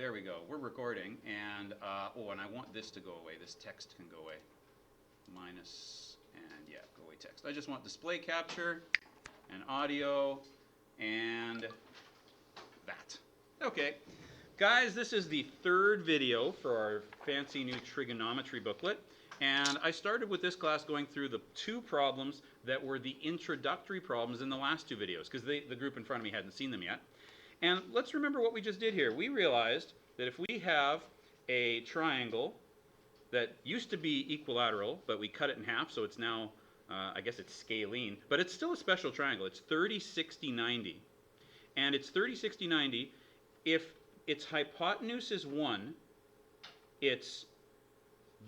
there we go. We're recording, and oh, and I want this to go away. This text can go away. Minus, and yeah, go away text. I just want display capture, and audio, and that. Okay. Guys, this is the third video for our fancy new trigonometry booklet. And I started with this class going through the two problems that were the introductory problems in the last two videos, because the group in front of me hadn't seen them yet. And let's remember what we just did here. We realized that if we have a triangle that used to be equilateral, but we cut it in half, so it's now, I guess it's scalene, but it's still a special triangle. It's 30, 60, 90. And it's 30, 60, 90 if its hypotenuse is 1, its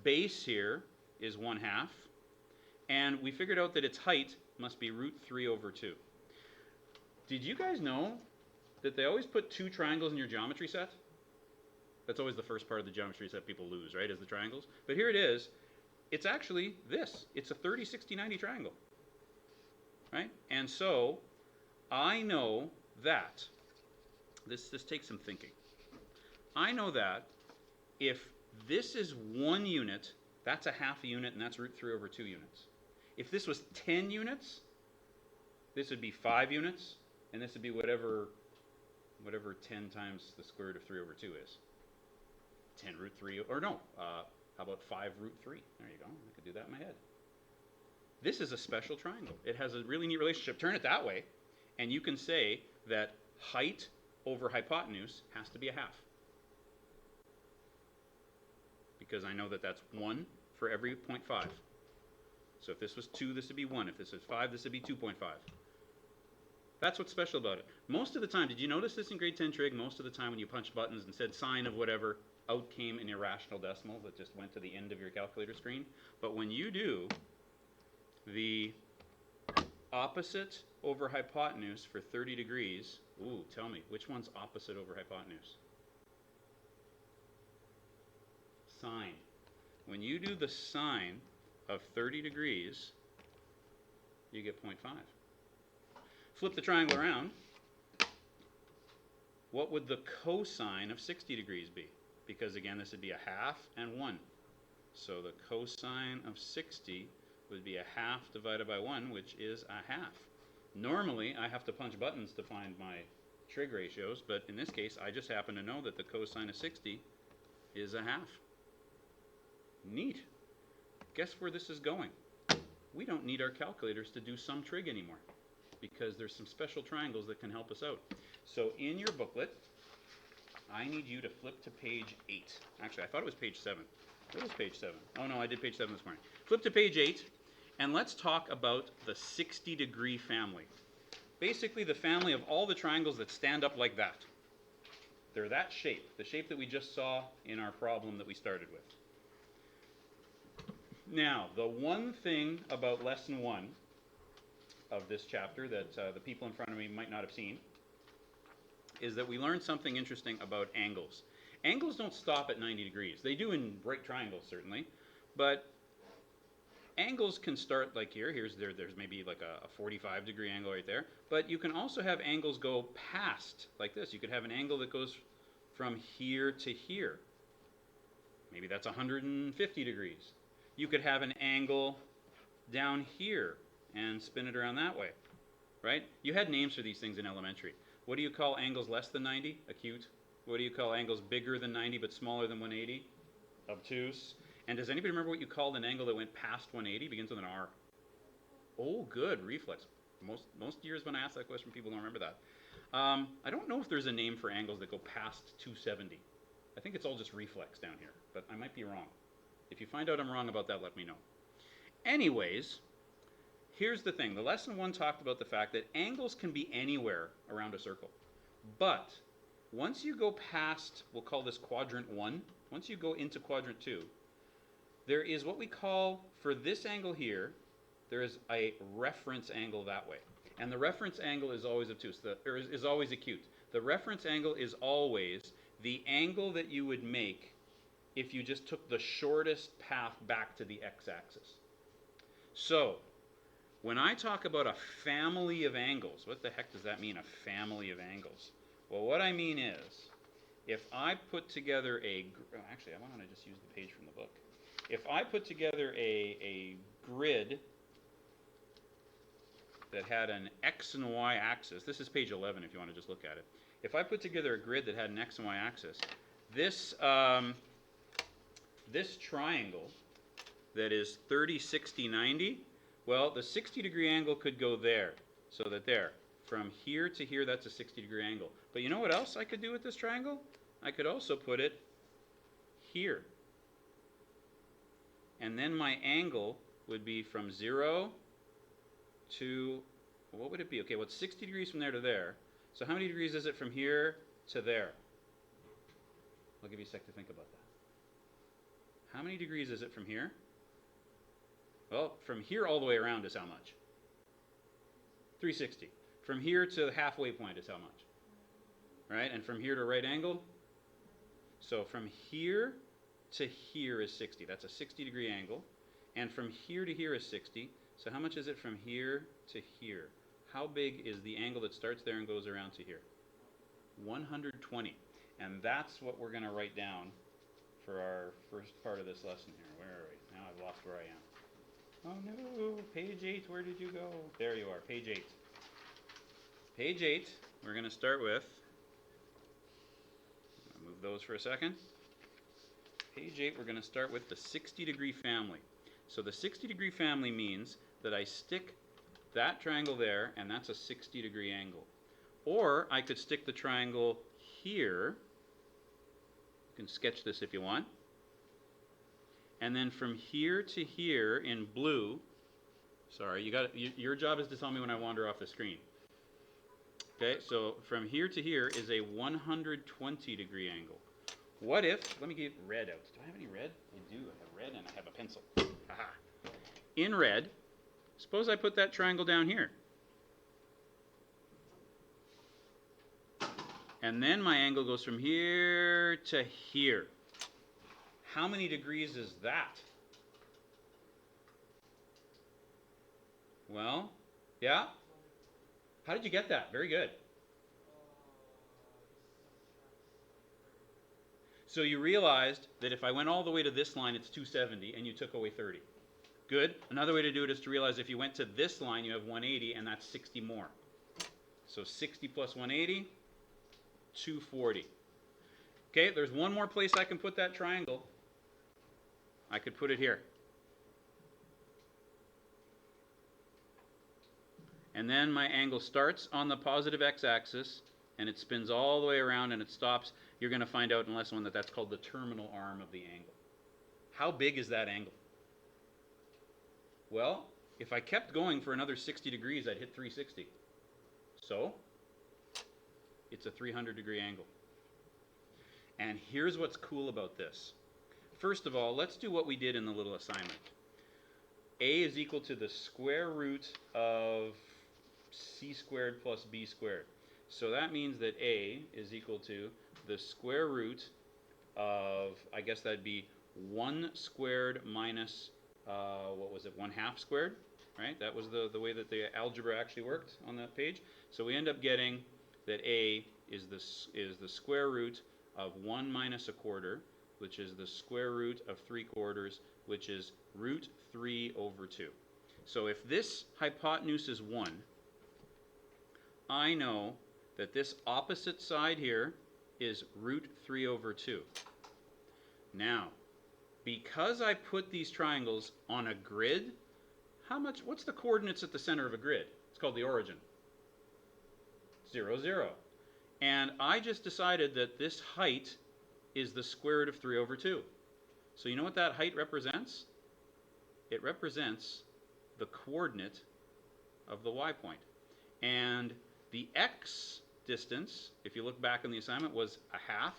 base here is 1/2, and we figured out that its height must be √3/2. Did you guys know that they always put two triangles in your geometry set? That's always the first part of the geometry set people lose, right, is the triangles. But here it is. It's actually this. It's a 30, 60, 90 triangle, right? And so I know that, this takes some thinking. I know that if this is 1 unit, that's a half a unit, and that's √3/2 units. If this was 10 units, this would be 5 units, and this would be whatever 10 times the square root of 3/2 is. 10 √3, or no, how about 5 √3? There you go, I could do that in my head. This is a special triangle. It has a really neat relationship. Turn it that way, and you can say that height over hypotenuse has to be a half. Because I know that that's 1 for every 0.5. So if this was 2, this would be 1. If this was 5, this would be 2.5. That's what's special about it. Most of the time, did you notice this in grade 10 trig? Most of the time when you punched buttons and said sine of whatever, out came an irrational decimal that just went to the end of your calculator screen. But when you do the opposite over hypotenuse for 30 degrees, ooh, tell me, which one's opposite over hypotenuse? Sine. When you do the sine of 30 degrees, you get 0.5. Flip the triangle around. What would the cosine of 60 degrees be? Because again, this would be a half and 1. So the cosine of 60 would be a half divided by 1, which is a half. Normally, I have to punch buttons to find my trig ratios, but in this case, I just happen to know that the cosine of 60 is a half. Neat. Guess where this is going? We don't need our calculators to do some trig anymore, because there's some special triangles that can help us out. So in your booklet, I need you to flip to page 8. Actually, I thought it was page 7. It was page 7. Oh no, I did page 7 this morning. Flip to page 8, and let's talk about the 60-degree family. Basically, the family of all the triangles that stand up like that. They're that shape, the shape that we just saw in our problem that we started with. Now, the one thing about lesson 1 of this chapter that the people in front of me might not have seen is that we learned something interesting about angles. Angles don't stop at 90 degrees. They do in right triangles, certainly, but angles can start like here. There's maybe like a 45-degree angle right there, but you can also have angles go past like this. You could have an angle that goes from here to here. Maybe that's 150 degrees. You could have an angle down here and spin it around that way, right? You had names for these things in elementary. What do you call angles less than 90? Acute. What do you call angles bigger than 90 but smaller than 180? Obtuse. And does anybody remember what you called an angle that went past 180? Begins with an R. Oh, good. Reflex. Most years when I ask that question, people don't remember that. I don't know if there's a name for angles that go past 270. I think it's all just reflex down here, but I might be wrong. If you find out I'm wrong about that, let me know. Anyways, here's the thing. The lesson 1 talked about the fact that angles can be anywhere around a circle. But once you go past, we'll call this quadrant 1, once you go into quadrant 2, there is what we call, for this angle here, there is a reference angle that way. And the reference angle is always obtuse, is always acute. The reference angle is always the angle that you would make if you just took the shortest path back to the x-axis. So, when I talk about a family of angles, what the heck does that mean, a family of angles? Well, what I mean is if I put together actually, I want to just use the page from the book. If I put together a grid that had an x and y axis, this is page 11 if you want to just look at it. If I put together a grid that had an x and y axis, this triangle that is 30, 60, 90, well, the 60-degree angle could go there, so that there. From here to here, that's a 60-degree angle. But you know what else I could do with this triangle? I could also put it here. And then my angle would be from 0 to, what would it be? Okay, well, it's 60 degrees from there to there. So how many degrees is it from here to there? I'll give you a sec to think about that. How many degrees is it from here? Well, from here all the way around is how much? 360. From here to the halfway point is how much? Right? And from here to right angle? So from here to here is 60. That's a 60-degree angle. And from here to here is 60. So how much is it from here to here? How big is the angle that starts there and goes around to here? 120. And that's what we're going to write down for our first part of this lesson here. Where are we? Now I've lost where I am. Oh no, page 8, where did you go? There you are, page 8. Page 8, we're going to start with, I'll move those for a second. Page 8, we're going to start with the 60-degree family. So the 60-degree family means that I stick that triangle there, and that's a 60-degree angle. Or I could stick the triangle here. You can sketch this if you want. And then from here to here in blue, sorry, your job is to tell me when I wander off the screen. Okay, so from here to here is a 120-degree angle. What if, let me get red out. Do I have any red? I do. I have red and I have a pencil. Aha. In red, suppose I put that triangle down here. And then my angle goes from here to here. How many degrees is that? Well, yeah? How did you get that? Very good. So you realized that if I went all the way to this line, it's 270, and you took away 30. Good. Another way to do it is to realize if you went to this line, you have 180, and that's 60 more. So 60 plus 180, 240. Okay, there's one more place I can put that triangle. I could put it here. And then my angle starts on the positive x-axis, and it spins all the way around, and it stops. You're going to find out in lesson 1 that that's called the terminal arm of the angle. How big is that angle? Well, if I kept going for another 60 degrees, I'd hit 360. So, it's a 300-degree angle. And here's what's cool about this. First of all, let's do what we did in the little assignment. A is equal to the square root of c squared plus b squared. So that means that A is equal to the square root of, I guess that'd be 1 squared minus, what was it, 1/2 squared, right? That was the way that the algebra actually worked on that page. So we end up getting that A is the square root of 1 minus 1/4, which is the square root of 3/4, which is root 3 over 2. So if this hypotenuse is 1, I know that this opposite side here is root 3 over 2. Now, because I put these triangles on a grid, what's the coordinates at the center of a grid? It's called the origin. 0, 0. And I just decided that this height is the square root of 3 over 2. So you know what that height represents? It represents the coordinate of the y point. And the x distance, if you look back in the assignment, was 1/2.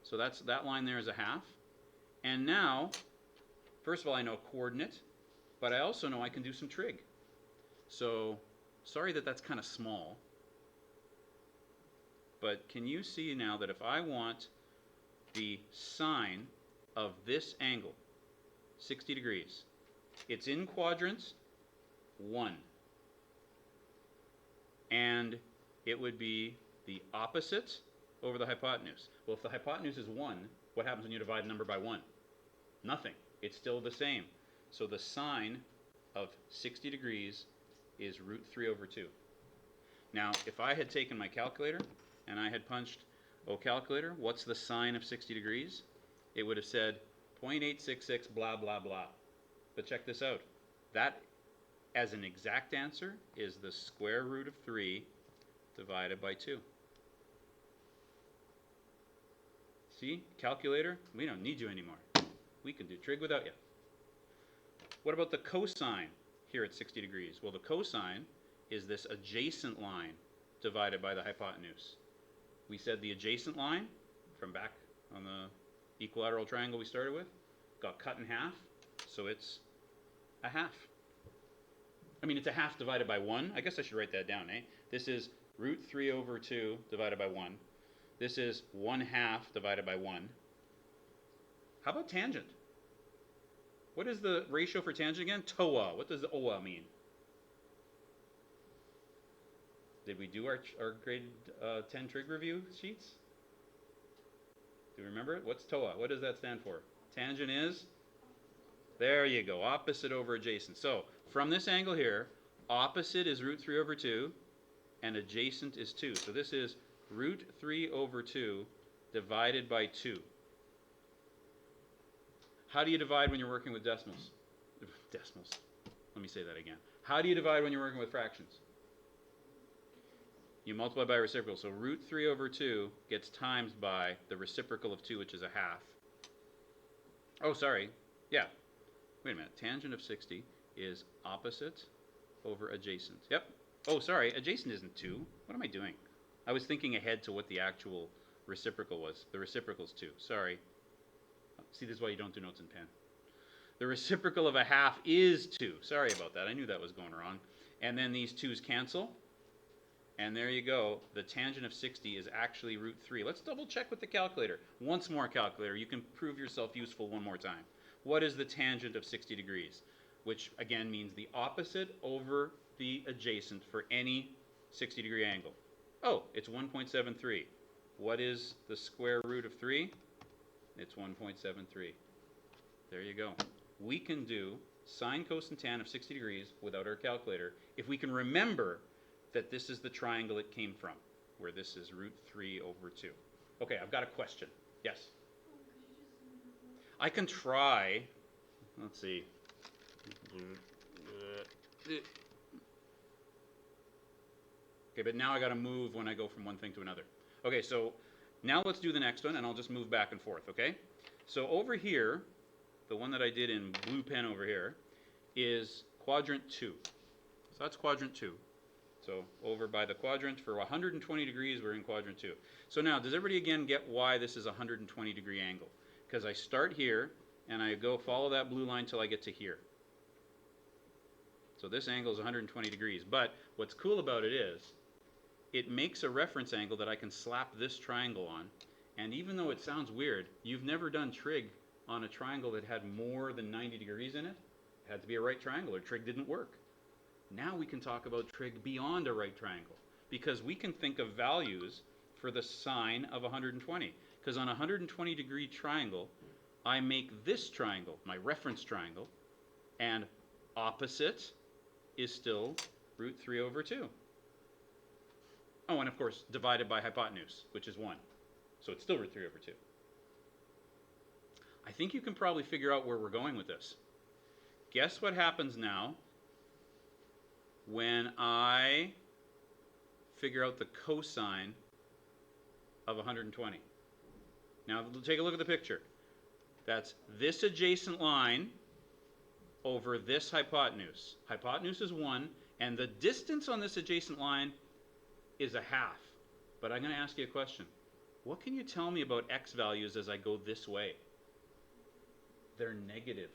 So that line there is 1/2. And now, first of all, I know coordinate, but I also know I can do some trig. So, sorry that that's kind of small. But can you see now that if I want the sine of this angle, 60 degrees, it's in quadrant 1. And it would be the opposite over the hypotenuse. Well, if the hypotenuse is 1, what happens when you divide a number by 1? Nothing. It's still the same. So the sine of 60 degrees is root 3 over 2. Now, if I had taken my calculator and I had punched, oh, calculator, what's the sine of 60 degrees? It would have said 0.866 blah, blah, blah. But check this out. That, as an exact answer, is the square root of 3 divided by 2. See, calculator, we don't need you anymore. We can do trig without you. What about the cosine here at 60 degrees? Well, the cosine is this adjacent line divided by the hypotenuse. We said the adjacent line from back on the equilateral triangle we started with got cut in half, so it's a half. I mean, it's a half divided by 1. I guess I should write that down, eh? This is root 3 over 2 divided by 1. This is 1/2 divided by 1. How about tangent? What is the ratio for tangent again? TOA. What does the OA mean? Did we do our grade 10 trig review sheets? Do you remember it? What's TOA? What does that stand for? Tangent is? There you go. Opposite over adjacent. So from this angle here, opposite is root 3 over 2, and adjacent is 2. So this is root 3 over 2 divided by 2. How do you divide when you're working with decimals? Decimals. Let me say that again. How do you divide when you're working with fractions? You multiply by a reciprocal. So root 3 over 2 gets times by the reciprocal of 2, which is a half. Oh, sorry. Yeah. Wait a minute. Tangent of 60 is opposite over adjacent. Yep. Oh, sorry. Adjacent isn't 2. What am I doing? I was thinking ahead to what the actual reciprocal was. The reciprocal is 2. Sorry. See, this is why you don't do notes in pen. The reciprocal of a half is 2. Sorry about that. I knew that was going wrong. And then these 2's cancel. And there you go. The tangent of 60 is actually root 3. Let's double check with the calculator. Once more, calculator. You can prove yourself useful one more time. What is the tangent of 60 degrees? Which, again, means the opposite over the adjacent for any 60-degree angle. Oh, it's 1.73. What is the square root of 3? It's 1.73. There you go. We can do sine, cos, and tan of 60 degrees without our calculator if we can remember that this is the triangle it came from, where this is root 3 over 2. Okay, I've got a question. Yes? I can try. Let's see. Okay, but now I got to move when I go from one thing to another. Okay, so now let's do the next one, and I'll just move back and forth, okay? So over here, the one that I did in blue pen over here, is quadrant 2. So that's quadrant 2. So over by the quadrant, for 120 degrees, we're in quadrant 2. So now, does everybody again get why this is a 120 degree angle? Because I start here, and I go follow that blue line till I get to here. So this angle is 120 degrees. But what's cool about it is, it makes a reference angle that I can slap this triangle on. And even though it sounds weird, you've never done trig on a triangle that had more than 90 degrees in it. It had to be a right triangle or trig didn't work. Now we can talk about trig beyond a right triangle, because we can think of values for the sine of 120. Because on a 120 degree triangle, I make this triangle my reference triangle, and opposite is still root 3 over 2. Oh, and of course, divided by hypotenuse, which is 1. So it's still root 3 over 2. I think you can probably figure out where we're going with this. Guess what happens now when I figure out the cosine of 120. Now, take a look at the picture. That's this adjacent line over this hypotenuse. Hypotenuse is 1, and the distance on this adjacent line is a half. But I'm going to ask you a question. What can you tell me about x values as I go this way? They're negative.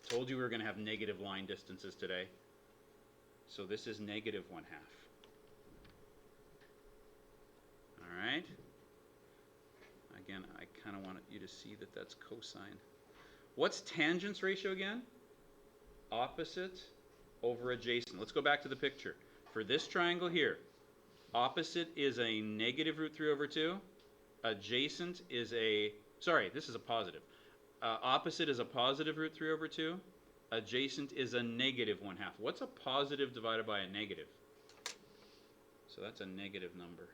Told you we were going to have negative line distances today. So this is negative 1/2. All right. Again, I kind of want you to see that that's cosine. What's tangents ratio again? Opposite over adjacent. Let's go back to the picture. For this triangle here, Opposite is a negative root 3 over 2. Adjacent is a, sorry, this is a positive. Opposite is a positive root 3 over 2. Adjacent is a negative 1/2. What's a positive divided by a negative? So that's a negative number.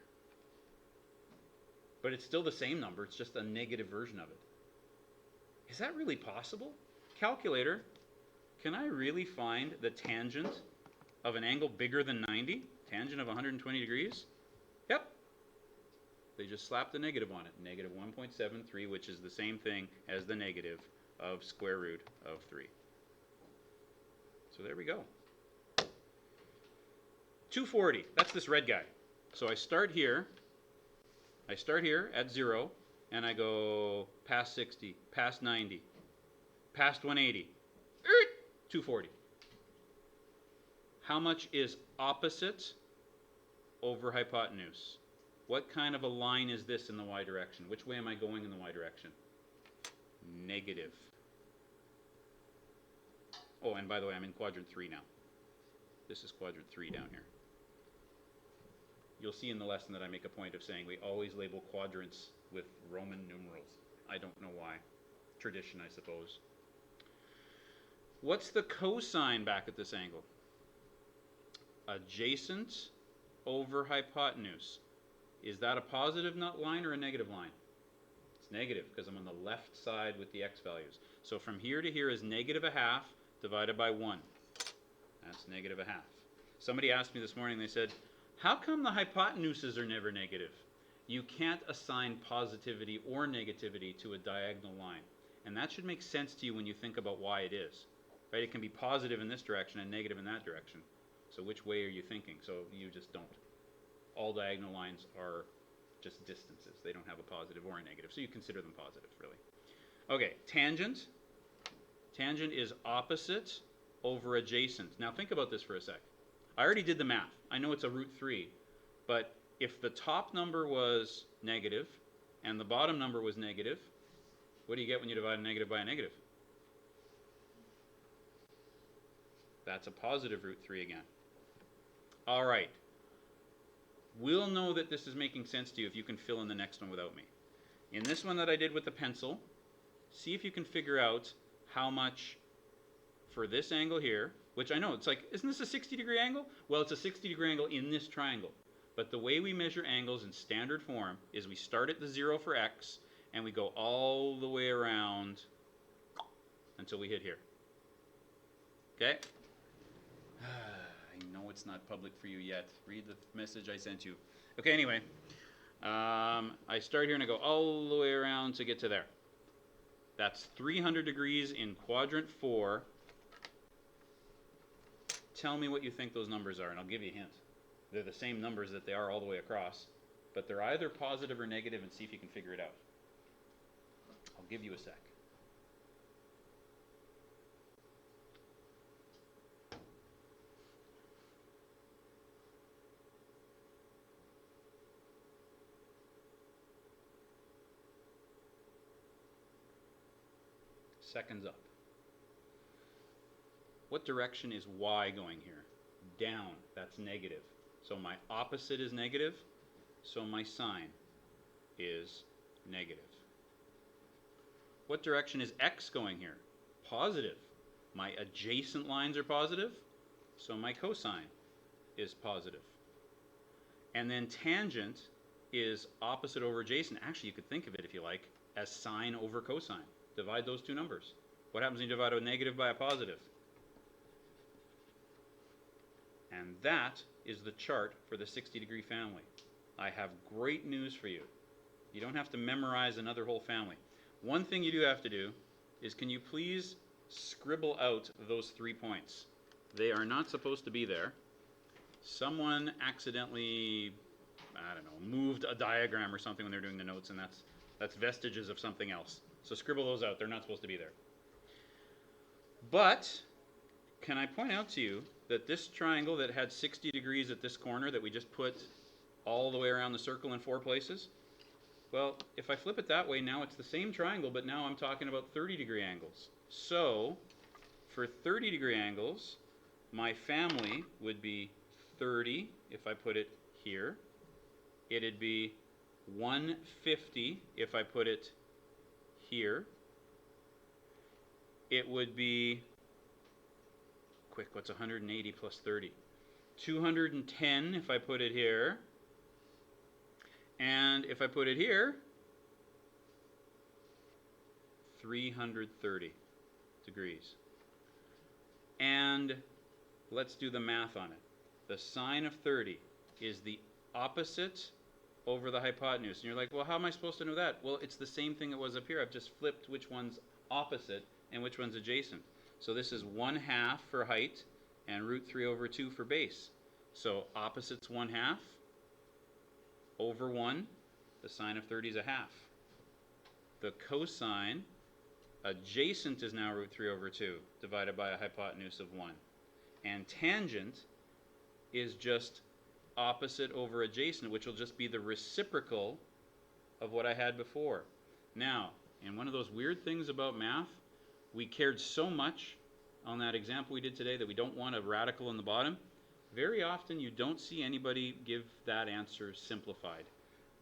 But it's still the same number, it's just a negative version of it. Is that really possible? Calculator, can I really find the tangent of an angle bigger than 90? Tangent of 120 degrees? Yep. They just slapped a negative on it. Negative 1.73, which is the same thing as the negative of square root of 3. So there we go. 240, that's this red guy. So I start here at 0, and I go past 60, past 90, past 180, 240. How much is opposite over hypotenuse? What kind of a line is this in the y direction? Which way am I going in the y direction? Negative. Oh, and by the way, I'm in quadrant 3 now. This is quadrant 3 down here. You'll see in the lesson that I make a point of saying we always label quadrants with Roman numerals. I don't know why. Tradition, I suppose. What's the cosine back at this angle? Adjacent over hypotenuse. Is that a positive line or a negative line? It's negative because I'm on the left side with the x values. So from here to here is negative 1/2 divided by 1. That's negative 1/2. Somebody asked me this morning, they said, how come the hypotenuses are never negative? You can't assign positivity or negativity to a diagonal line. And that should make sense to you when you think about why it is. Right? It can be positive in this direction and negative in that direction. So which way are you thinking? So you just don't. All diagonal lines are just distances. They don't have a positive or a negative. So you consider them positive, really. Okay, tangent. Tangent is opposite over adjacent. Now think about this for a sec. I already did the math. I know it's a root 3, but if the top number was negative and the bottom number was negative, what do you get when you divide a negative by a negative? That's a positive root 3 again. All right. We'll know that this is making sense to you if you can fill in the next one without me. In this one that I did with the pencil, see if you can figure out how much for this angle here, which I know, it's like, isn't this a 60-degree angle? Well, it's a 60-degree angle in this triangle. But the way we measure angles in standard form is we start at the 0 for x, and we go all the way around until we hit here. Okay? I know it's not public for you yet. Read the message I sent you. Okay, anyway. I start here and I go all the way around to get to there. That's 300 degrees in quadrant 4. Tell me what you think those numbers are, and I'll give you a hint. They're the same numbers that they are all the way across, but they're either positive or negative, and see if you can figure it out. I'll give you a sec. Seconds up. What direction is y going here? Down. That's negative. So my opposite is negative, so my sine is negative. What direction is x going here? Positive. My adjacent lines are positive, so my cosine is positive. And then tangent is opposite over adjacent. Actually, you could think of it, if you like, as sine over cosine. Divide those two numbers. What happens when you divide a negative by a positive? And that is the chart for the 60-degree family. I have great news for you. You don't have to memorize another whole family. One thing you do have to do is, can you please scribble out those 3 points? They are not supposed to be there. Someone accidentally, I don't know, moved a diagram or something when they're doing the notes, and that's vestiges of something else. So scribble those out. They're not supposed to be there. But can I point out to you that this triangle that had 60 degrees at this corner that we just put all the way around the circle in 4 places? Well, if I flip it that way, now it's the same triangle, but now I'm talking about 30-degree angles. So for 30-degree angles, my family would be 30 if I put it here, it'd be 150 if I put it here. It would be, quick, what's 180 plus 30? 210 if I put it here. And if I put it here, 330 degrees. And let's do the math on it. The sine of 30 is the opposite over the hypotenuse. And you're like, well, how am I supposed to know that? Well, it's the same thing it was up here. I've just flipped which one's opposite and which one's adjacent. So this is 1/2 for height and √3/2 for base. So opposite's 1/2 over 1. The sine of 30 is 1/2. The cosine adjacent is now √3/2 divided by a hypotenuse of 1. And tangent is just opposite over adjacent, which will just be the reciprocal of what I had before. Now, and one of those weird things about math, we cared so much on that example we did today that we don't want a radical in the bottom. Very often you don't see anybody give that answer simplified.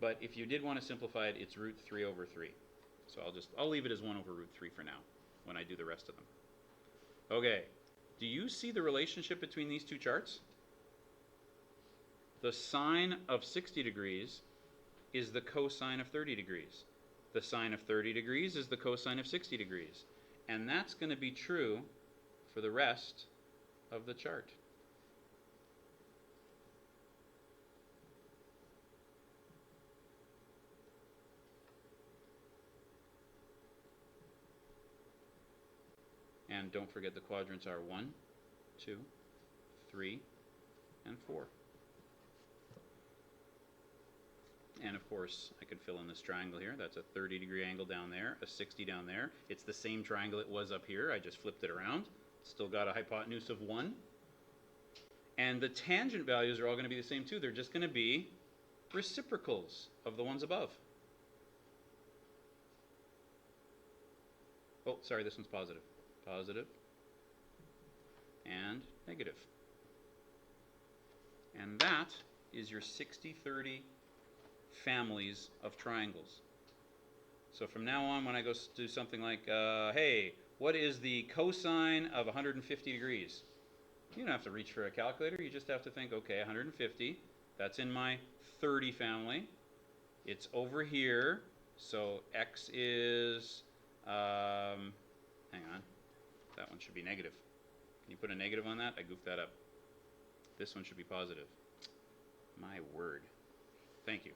But if you did want to simplify it, it's √3/3. So I'll leave it as 1/√3 for now when I do the rest of them. Okay, do you see the relationship between these two charts? The sine of 60 degrees is the cosine of 30 degrees. The sine of 30 degrees is the cosine of 60 degrees. And that's going to be true for the rest of the chart. And don't forget the quadrants are 1, 2, 3, and 4. And of course, I could fill in this triangle here. That's a 30-degree angle down there, a 60 down there. It's the same triangle it was up here. I just flipped it around. Still got a hypotenuse of 1. And the tangent values are all going to be the same too. They're just going to be reciprocals of the ones above. Oh, sorry, this one's positive. Positive and negative. And that is your 60-30 families of triangles. So from now on, when I go do something like, hey, what is the cosine of 150 degrees? You don't have to reach for a calculator. You just have to think, okay, 150, that's in my 30 family. It's over here, so x is, hang on, that one should be negative. Can you put a negative on that? I goofed that up. This one should be positive. My word. Thank you.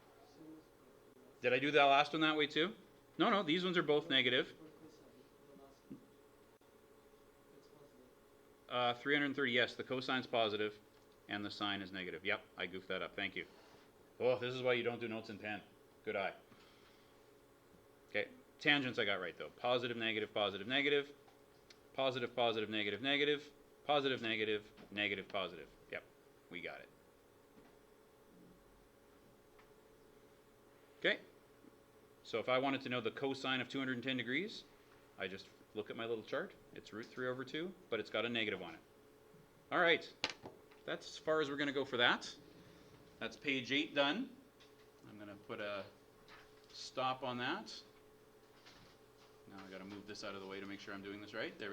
Did I do that last one that way too? No, these ones are both negative. 330, yes, the cosine's positive and the sine is negative. Yep, I goofed that up. Thank you. Oh, this is why you don't do notes in pen. Good eye. Okay, tangents I got right though. Positive, negative, positive, negative. Positive, positive, negative, negative. Positive, negative, negative, positive. Yep, we got it. Okay, so if I wanted to know the cosine of 210 degrees, I just look at my little chart. It's √3/2, but it's got a negative on it. All right, that's as far as we're going to go for that. That's page 8 done. I'm going to put a stop on that. Now I got to move this out of the way to make sure I'm doing this right. There we go.